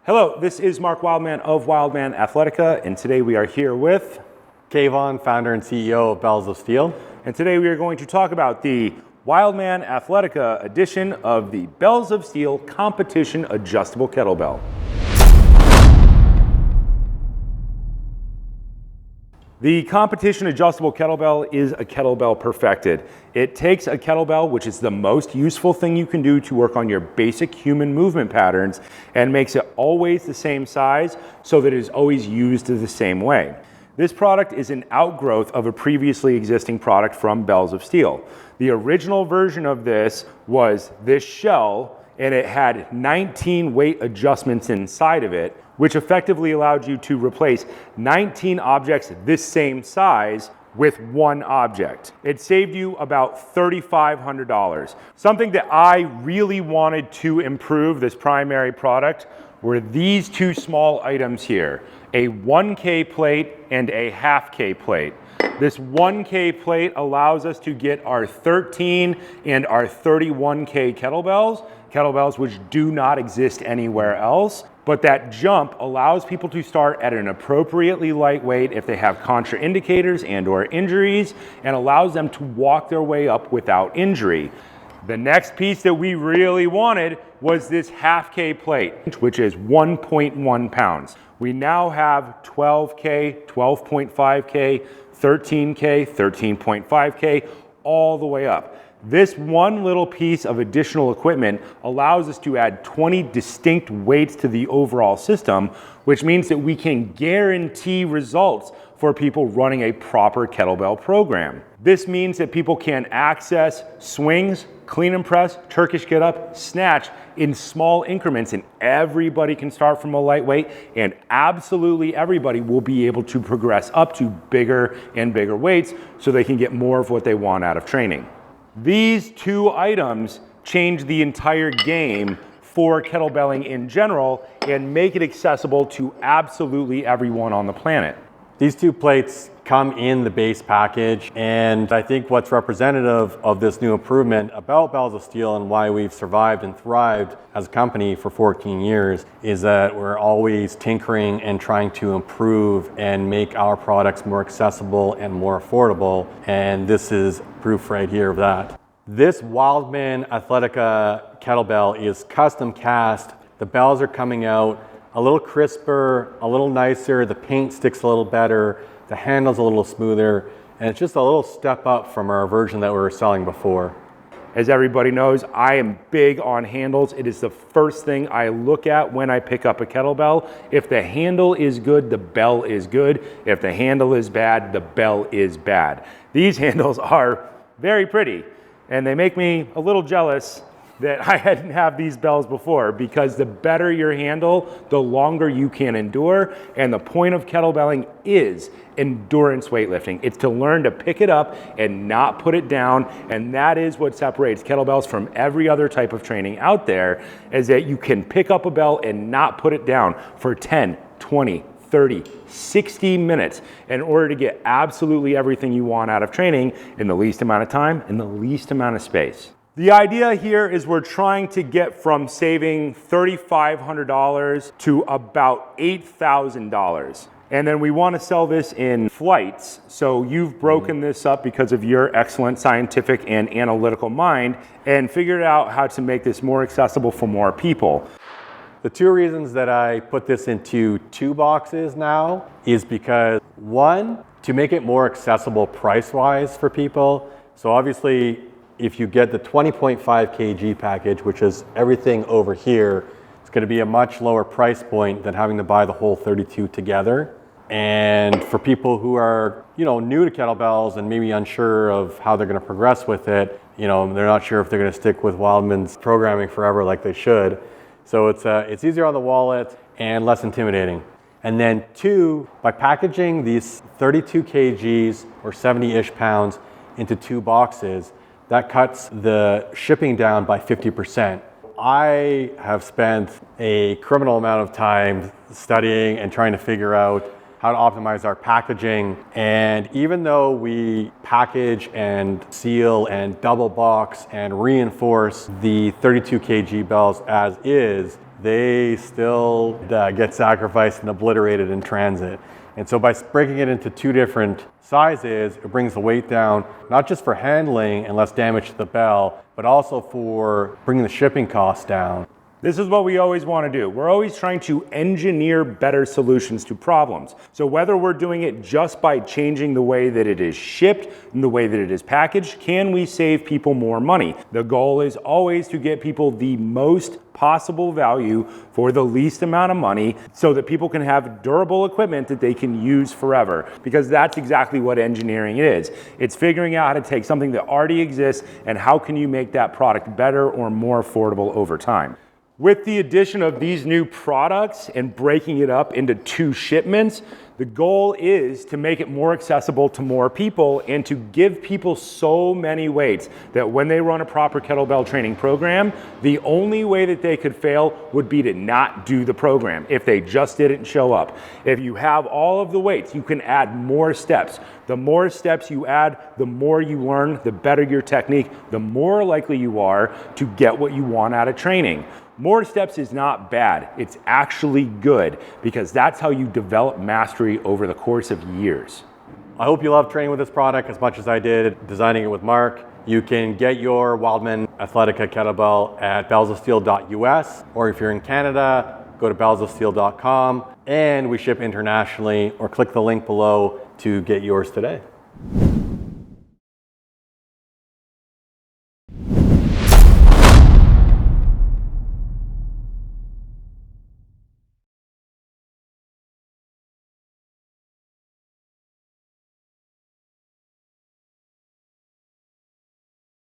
Hello, this is Mark Wildman of Wildman Athletica, and today we are here with Kaevon, founder and CEO of Bells of Steel. And today we are going to talk about the Wildman Athletica edition of the Bells of Steel Competition Adjustable Kettlebell. The competition adjustable kettlebell is a kettlebell perfected. It takes a kettlebell, which is the most useful thing you can do to work on your basic human movement patterns, and makes it always the same size so that it is always used the same way. This product is an outgrowth of a previously existing product from Bells of Steel. The original version of this was this shell, and it had 19 weight adjustments inside of it, which effectively allowed you to replace 19 objects this same size with one object. It saved you about $3,500. Something that I really wanted to improve this primary product were these two small items here, a 1K plate and a half K plate. This 1K plate allows us to get our 13 and our 31K kettlebells which do not exist anywhere else. But that jump allows people to start at an appropriately light weight if they have contraindicators and or injuries, and allows them to walk their way up without injury. The next piece that we really wanted was this half K plate, which is 1.1 pounds. We now have 12K, 12.5K, 13K, 13.5K, all the way up. This one little piece of additional equipment allows us to add 20 distinct weights to the overall system, which means that we can guarantee results for people running a proper kettlebell program. This means that people can access swings, clean and press, Turkish get-up, snatch in small increments, and everybody can start from a lightweight, and absolutely everybody will be able to progress up to bigger and bigger weights so they can get more of what they want out of training. These two items change the entire game for kettlebelling in general and make it accessible to absolutely everyone on the planet. These two plates come in the base package, and I think what's representative of this new improvement about Bells of Steel and why we've survived and thrived as a company for 14 years is that we're always tinkering and trying to improve and make our products more accessible and more affordable, and this is proof right here of that. This Wildman Athletica kettlebell is custom cast. The bells are coming out a little crisper, a little nicer, the paint sticks a little better, the handle's a little smoother, and it's just a little step up from our version that we were selling before. As everybody knows, I am big on handles. It is the first thing I look at when I pick up a kettlebell. If the handle is good, the bell is good. If the handle is bad, the bell is bad. These handles are very pretty, and they make me a little jealous that I hadn't have these bells before, because the better your handle, the longer you can endure. And the point of kettlebelling is endurance weightlifting. It's to learn to pick it up and not put it down. And that is what separates kettlebells from every other type of training out there, is that you can pick up a bell and not put it down for 10, 20, 30, 60 minutes in order to get absolutely everything you want out of training in the least amount of time, in the least amount of space. The idea here is we're trying to get from saving $3,500 to about $8,000. And then we want to sell this in flights. So you've broken this up because of your excellent scientific and analytical mind and figured out how to make this more accessible for more people. The two reasons that I put this into two boxes now is because, one, to make it more accessible price-wise for people. So obviously, if you get the 20.5 kg package, which is everything over here, it's going to be a much lower price point than having to buy the whole 32 together. And for people who are, new to kettlebells and maybe unsure of how they're going to progress with it, they're not sure if they're going to stick with Wildman's programming forever like they should. So it's easier on the wallet and less intimidating. And then two, by packaging these 32 kgs or 70-ish pounds into two boxes, that cuts the shipping down by 50%. I have spent a criminal amount of time studying and trying to figure out how to optimize our packaging. And even though we package and seal and double box and reinforce the 32 kg bells as is, they still get sacrificed and obliterated in transit. And so by breaking it into 2 different sizes, it brings the weight down, not just for handling and less damage to the bell, but also for bringing the shipping costs down. This is what we always want to do. We're always trying to engineer better solutions to problems. So whether we're doing it just by changing the way that it is shipped and the way that it is packaged, can we save people more money? The goal is always to get people the most possible value for the least amount of money so that people can have durable equipment that they can use forever, because that's exactly what engineering is. It's figuring out how to take something that already exists and how can you make that product better or more affordable over time. With the addition of these new products and breaking it up into 2 shipments, the goal is to make it more accessible to more people and to give people so many weights that when they run a proper kettlebell training program, the only way that they could fail would be to not do the program if they just didn't show up. If you have all of the weights, you can add more steps. The more steps you add, the more you learn, the better your technique, the more likely you are to get what you want out of training. More steps is not bad, it's actually good, because that's how you develop mastery over the course of years. I hope you love training with this product as much as I did designing it with Mark. You can get your Wildman Athletica kettlebell at bellsofsteel.us, or if you're in Canada, go to bellsofsteel.com, and we ship internationally, or click the link below to get yours today.